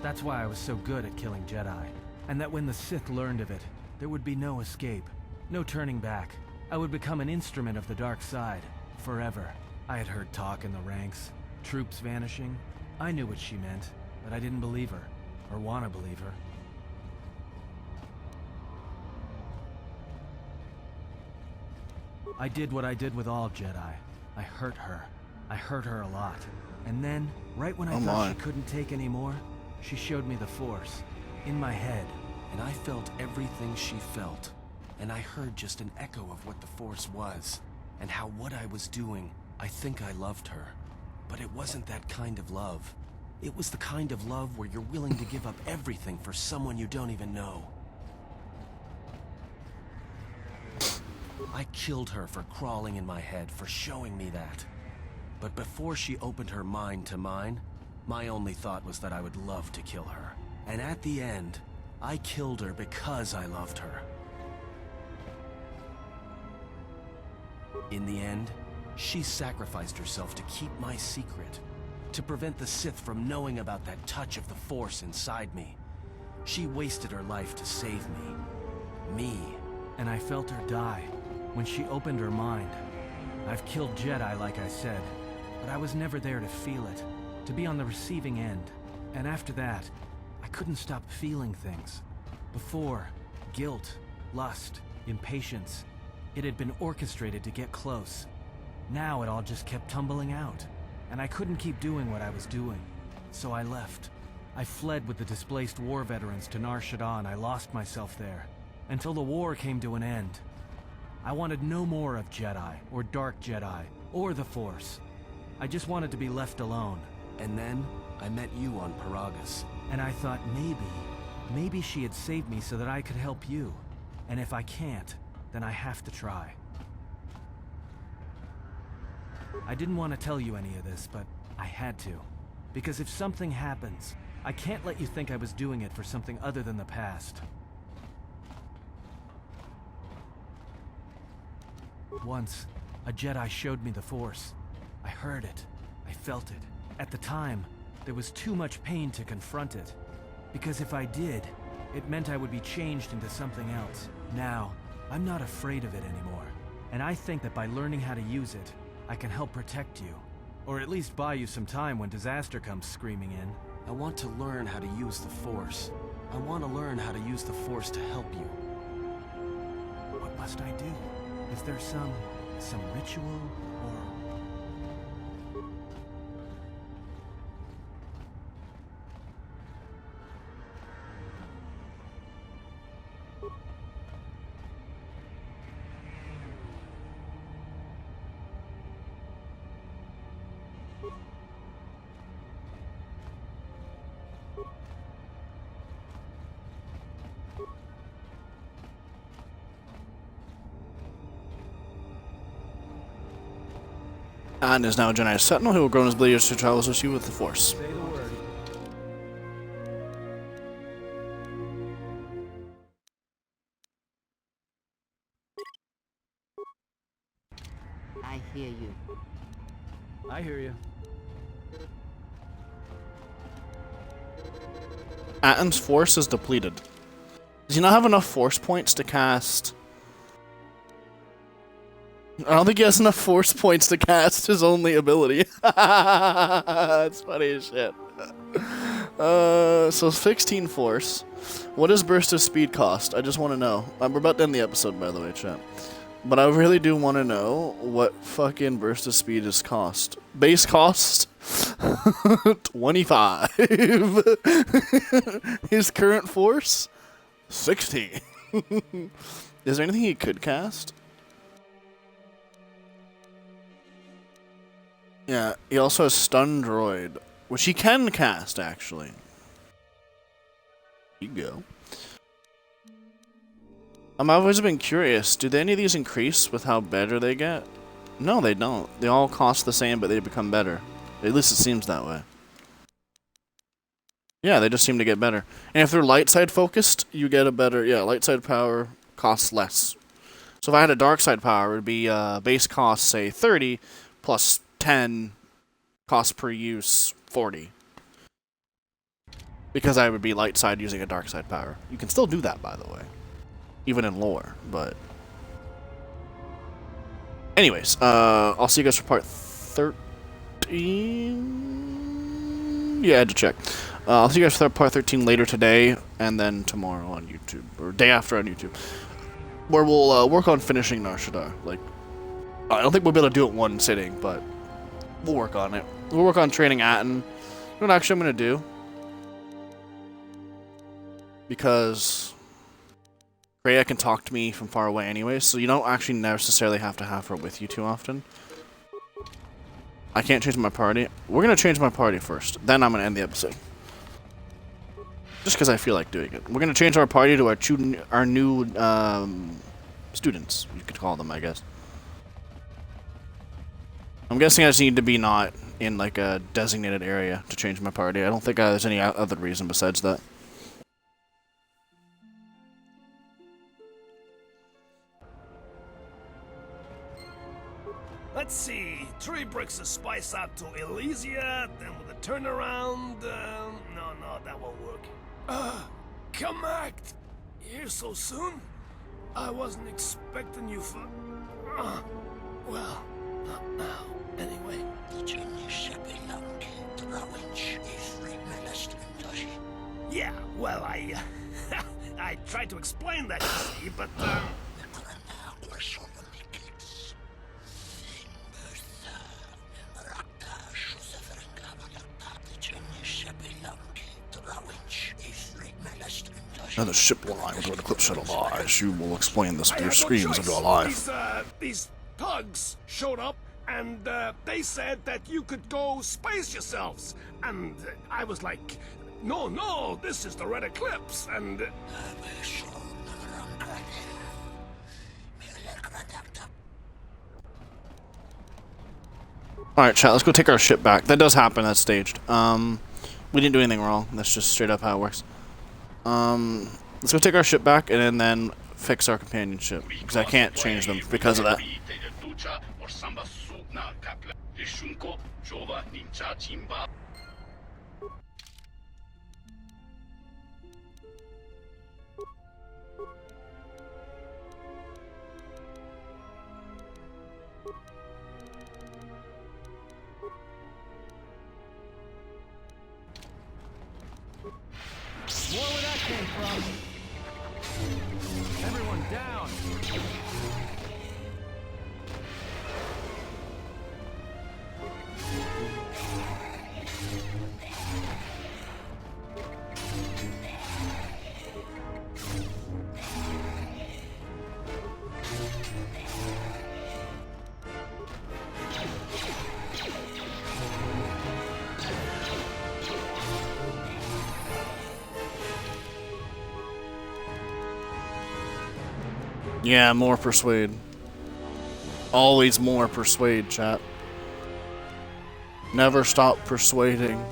[SPEAKER 2] That's why I was so good at killing Jedi, and that when the Sith learned of it, there would be no escape, no turning back. I would become an instrument of the dark side, forever. I had heard talk in the ranks, troops vanishing. I knew what she meant, but I didn't believe her, or want to believe her. I did what I did with all Jedi. I hurt her. I hurt her a lot. And then, right when I thought she couldn't take any more, she showed me the Force, in my head. And I felt everything she felt. And I heard just an echo of what the Force was, and how what I was doing, I think I loved her. But it wasn't that kind of love. It was the kind of love where you're willing to give up everything for someone you don't even know. I killed her for crawling in my head, for showing me that. But before she opened her mind to mine, my only thought was that I would love to kill her. And at the end, I killed her because I loved her. In the end, she sacrificed herself to keep my secret, to prevent the Sith from knowing about that touch of the Force inside me. She wasted her life to save me. Me. And I felt her die when she opened her mind. I've killed Jedi, like I said, but I was never there to feel it, to be on the receiving end. And after that, I couldn't stop feeling things. Before, guilt, lust, impatience. It had been orchestrated to get close. Now it all just kept tumbling out, and I couldn't keep doing what I was doing. So I left. I fled with the displaced war veterans to Nar Shaddaa, and I lost myself there, until the war came to an end. I wanted no more of Jedi, or Dark Jedi, or the Force. I just wanted to be left alone. And then, I met you on Paragus, and I thought maybe she had saved me so that I could help you. And if I can't, then I have to try. I didn't want to tell you any of this, but I had to. Because if something happens, I can't let you think I was doing it for something other than the past. Once, a Jedi showed me the Force. I heard it. I felt it. At the time, there was too much pain to confront it. Because if I did, it meant I would be changed into something else. Now, I'm not afraid of it anymore. And I think that by learning how to use it, I can help protect you. Or at least buy you some time when disaster comes screaming in. I want to learn how to use the Force. I want to learn how to use the Force to help you. What must I do? Is there some ritual, or...
[SPEAKER 1] And is now a Jedi Sentinel who will grow in his abilities to travel with you with the Force.
[SPEAKER 2] Say the word.
[SPEAKER 10] I hear you.
[SPEAKER 2] I hear you.
[SPEAKER 1] Atton's Force is depleted. Does he not have enough Force points to cast... I don't think he has enough Force points to cast his only ability. That's funny as shit. So 16 Force. What does Burst of Speed cost? I just want to know. We're about to end the episode, by the way, chat. But I really do want to know what fucking Burst of Speed is cost. Base cost? 25. His current Force? 16. Is there anything he could cast? Yeah, he also has Stun Droid, which he can cast, actually. Here you go. I've always been curious, do any of these increase with how better they get? No, they don't. They all cost the same, but they become better. At least it seems that way. Yeah, they just seem to get better. And if they're light side focused, you get a better... Yeah, light side power costs less. So if I had a dark side power, it would be base cost, say, 30, plus 10 cost per use, 40. Because I would be light side using a dark side power. You can still do that, by the way. Even in lore, but... Anyways, I'll see you guys for part 13? Yeah, I had to check. I'll see you guys for part 13 later today, and then tomorrow on YouTube, or day after on YouTube. Where we'll work on finishing Nar Shaddaa. Like, I don't think we'll be able to do it one sitting, but we'll work on it. We'll work on training Atten. You know what actually I'm going to do? Because Freya can talk to me from far away anyway, so you don't actually necessarily have to have her with you too often. I can't change my party. We're going to change my party first. Then I'm going to end the episode. Just because I feel like doing it. We're going to change our party to our new students. You could call them, I guess. I'm guessing I just need to be not in like a designated area to change my party. I don't think there's any other reason besides that.
[SPEAKER 7] Let's see. 3 bricks of spice out to Elysia, then with a turnaround. No, that won't work. Come act. Here so soon? I wasn't expecting you for... well, not now. Anyway. Yeah, well, I tried to explain that, you see, but,
[SPEAKER 1] Another ship line with an eclipse shuttle lies. You will explain this with your screams into a life.
[SPEAKER 7] These thugs showed up, and they said that you could go space yourselves. And I was like, no, this is the Red Eclipse, and...
[SPEAKER 1] Alright, chat, let's go take our ship back. That does happen, that's staged. We didn't do anything wrong. That's just straight up how it works. Let's go take our ship back and then fix our companionship. Because I can't change them because of that.
[SPEAKER 2] More where that came from. Everyone down.
[SPEAKER 1] Yeah, more persuade. Always more persuade, chat. Never stop persuading.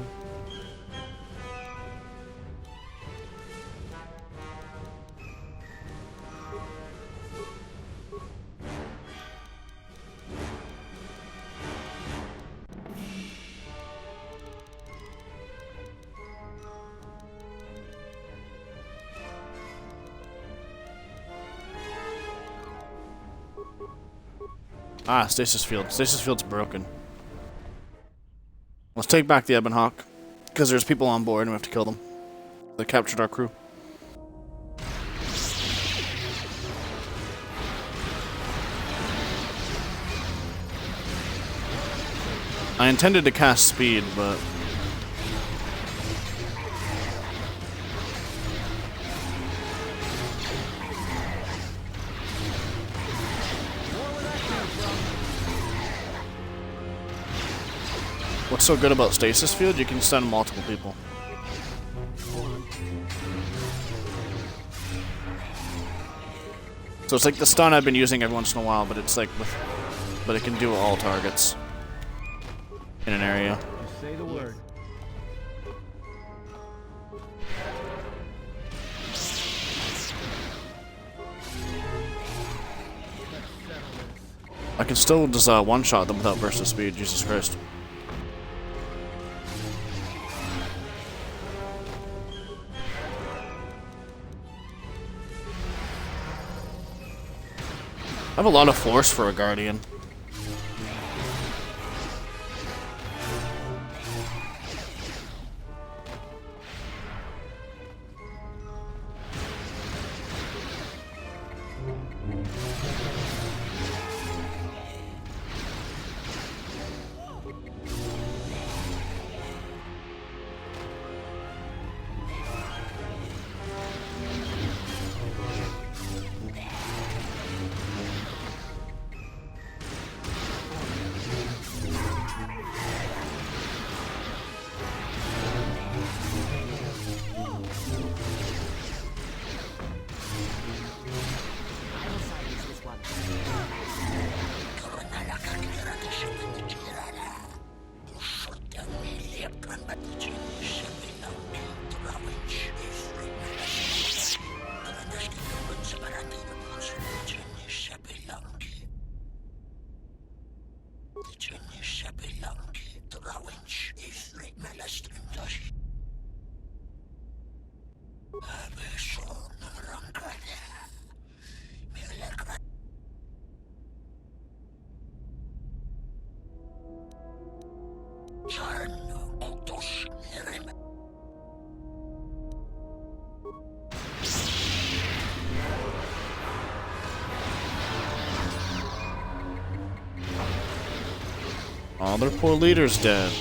[SPEAKER 1] Ah, stasis field. Stasis field's broken. Let's take back the Ebon Hawk, because there's people on board and we have to kill them. They captured our crew. I intended to cast speed, but... What's so good about stasis field? You can stun multiple people. So it's like the stun I've been using every once in a while, but it's like but it can do all targets in an area.
[SPEAKER 2] Just say the word.
[SPEAKER 1] I can still just one-shot them without burst of speed. Jesus Christ. I have a lot of force for a guardian. All their poor leader's dead.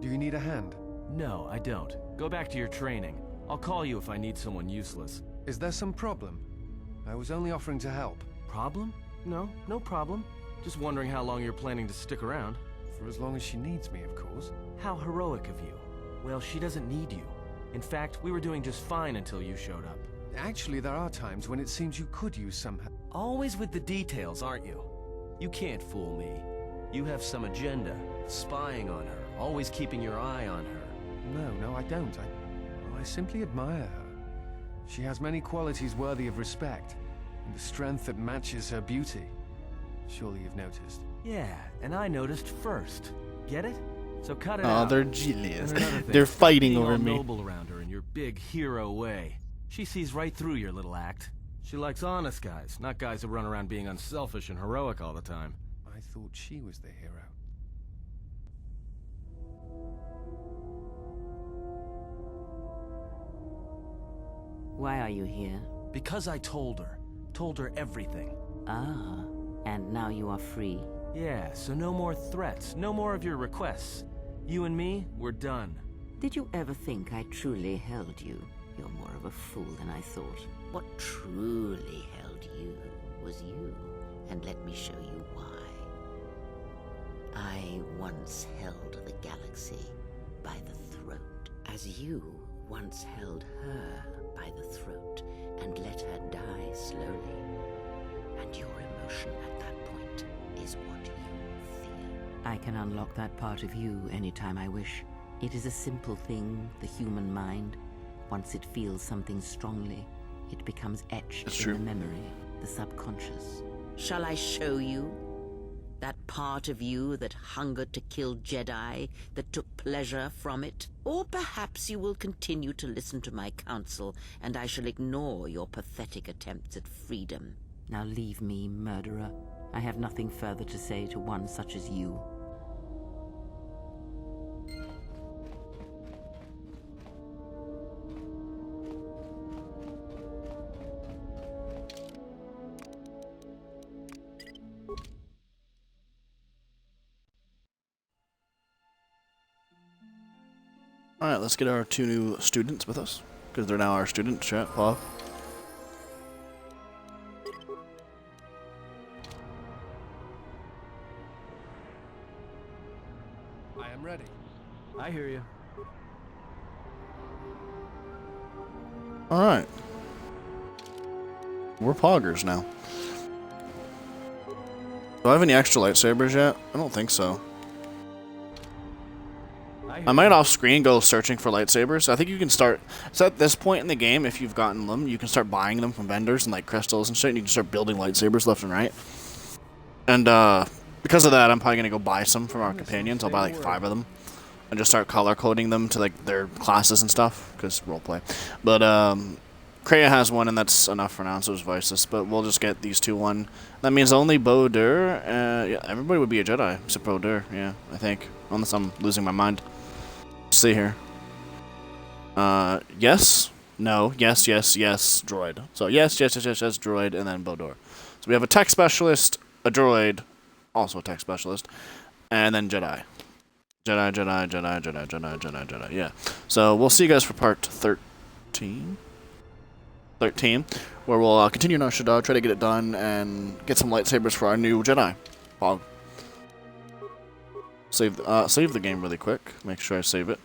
[SPEAKER 2] Do you need a hand? No, I don't. Go back to your training. I'll call you if I need someone useless.
[SPEAKER 21] Is there some problem? I was only offering to help.
[SPEAKER 2] Problem? No, no problem. Just wondering how long you're planning to stick around.
[SPEAKER 21] For as long as she needs me, of course.
[SPEAKER 2] How heroic of you. Well, she doesn't need you. In fact, we were doing just fine until you showed up.
[SPEAKER 21] Actually, there are times when it seems you could use some help.
[SPEAKER 2] Always with the details, aren't you? You can't fool me. You have some agenda, spying on her, always keeping your eye on her.
[SPEAKER 21] No, I don't. I simply admire her. She has many qualities worthy of respect, and a strength that matches her beauty. Surely you've noticed.
[SPEAKER 2] Yeah, and I noticed first. Get it? So cut it out.
[SPEAKER 1] Oh, they're genius. They're fighting over me.
[SPEAKER 2] Noble around her in your big hero way. She sees right through your little act. She likes honest guys, not guys who run around being unselfish and heroic all the time.
[SPEAKER 21] I thought she was the hero.
[SPEAKER 10] Why are you here?
[SPEAKER 2] Because I told her. Told her everything.
[SPEAKER 10] Ah, and now you are free.
[SPEAKER 2] Yeah, so no more threats, no more of your requests. You and me, we're done.
[SPEAKER 10] Did you ever think I truly held you? You're more of a fool than I thought. What truly held you was you, and let me show you why. I once held the galaxy by the throat, as you once held her by the throat and let her die slowly. And your emotion at that point is what you fear. I can unlock that part of you anytime I wish. It is a simple thing, the human mind. Once it feels something strongly, it becomes etched in the memory, the subconscious. Shall I show you? That part of you that hungered to kill Jedi, that took pleasure from it? Or perhaps you will continue to listen to my counsel, and I shall ignore your pathetic attempts at freedom. Now leave me, murderer. I have nothing further to say to one such as you.
[SPEAKER 1] Alright, let's get our 2 new students with us, because they're now our students, chat, Paul.
[SPEAKER 21] I am ready.
[SPEAKER 2] I hear you.
[SPEAKER 1] Alright. We're poggers now. Do I have any extra lightsabers yet? I don't think so. I might off-screen go searching for lightsabers. I think you can start... So at this point in the game, if you've gotten them, you can start buying them from vendors and like crystals and shit, and you can start building lightsabers left and right. And because of that, I'm probably gonna go buy some from our companions. I'll buy like 5 of them, and just start color coding them to like their classes and stuff, because roleplay. But Kreia has one, and that's enough for now. So is Visus, but we'll just get these 2 one. That means only Bo-Dur. Yeah, everybody would be a Jedi except Bo-Dur. Yeah, I think, unless I'm losing my mind. Let's see here. Yes, no, yes, yes, yes, droid. So yes, yes, yes, yes, yes, droid, and then Bo-Dur. So we have a tech specialist, a droid, also a tech specialist, and then Jedi. Jedi, Jedi, Jedi, Jedi, Jedi, Jedi, Jedi, yeah. So we'll see you guys for part 13. 13, where we'll continue Nar Shaddaa, try to get it done, and get some lightsabers for our new Jedi. Pog. Save the game really quick. Make sure I save it.